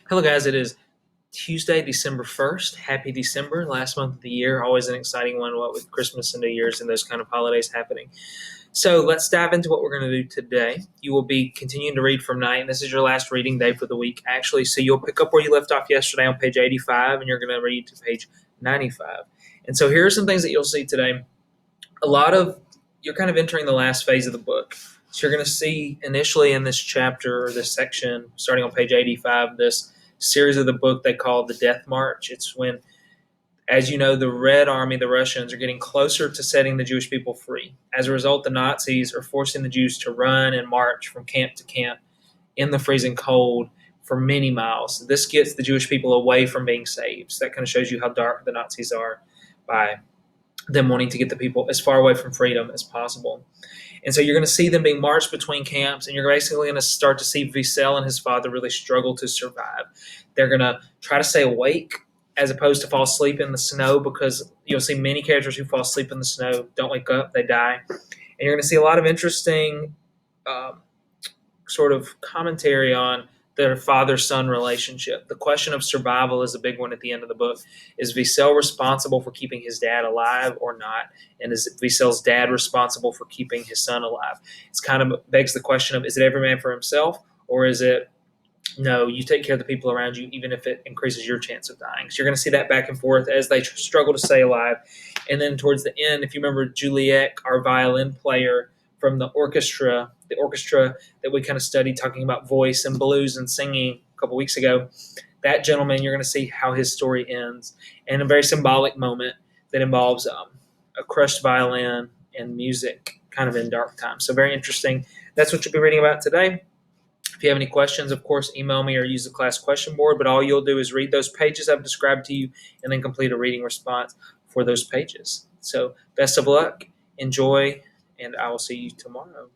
Hello, guys. It is Tuesday, December 1st. Happy December, last month of the year. Always an exciting one, what with Christmas and New Year's and those kind of holidays happening. So let's dive into what we're going to do today. You will be continuing to read from 9. This is your last reading day for the week, actually. So you'll pick up where you left off yesterday on page 85, and you're going to read to page 95. And so here are some things that you'll see today. You're kind of entering the last phase of the book. So you're going to see initially in this chapter or this section, starting on page 85, this series of the book they call the Death March. It's when, as you know, the Red Army, the Russians, are getting closer to setting the Jewish people free. As a result, the Nazis are forcing the Jews to run and march from camp to camp in the freezing cold for many miles. This gets the Jewish people away from being saved. So that kind of shows you how dark the Nazis are by them wanting to get the people as far away from freedom as possible. And so you're going to see them being marched between camps, and you're basically going to start to see Wiesel and his father really struggle to survive. They're going to try to stay awake as opposed to fall asleep in the snow, because you'll see many characters who fall asleep in the snow, don't wake up, they die. And you're going to see a lot of interesting sort of commentary on their father-son relationship. The question of survival is a big one at the end of the book. Is Wiesel responsible for keeping his dad alive or not? And is Wiesel's dad responsible for keeping his son alive? It's kind of begs the question of, is it every man for himself, or is it, no, you take care of the people around you, even if it increases your chance of dying? So you're going to see that back and forth as they struggle to stay alive. And then towards the end, if you remember Juliet, our violin player from the orchestra that we kind of studied, talking about voice and blues and singing a couple weeks ago, that gentleman, you're going to see how his story ends, and a very symbolic moment that involves a crushed violin and music kind of in dark times. So very interesting. That's what you'll be reading about today. If you have any questions, of course, email me or use the class question board, but all you'll do is read those pages I've described to you and then complete a reading response for those pages. So best of luck, enjoy, and I will see you tomorrow.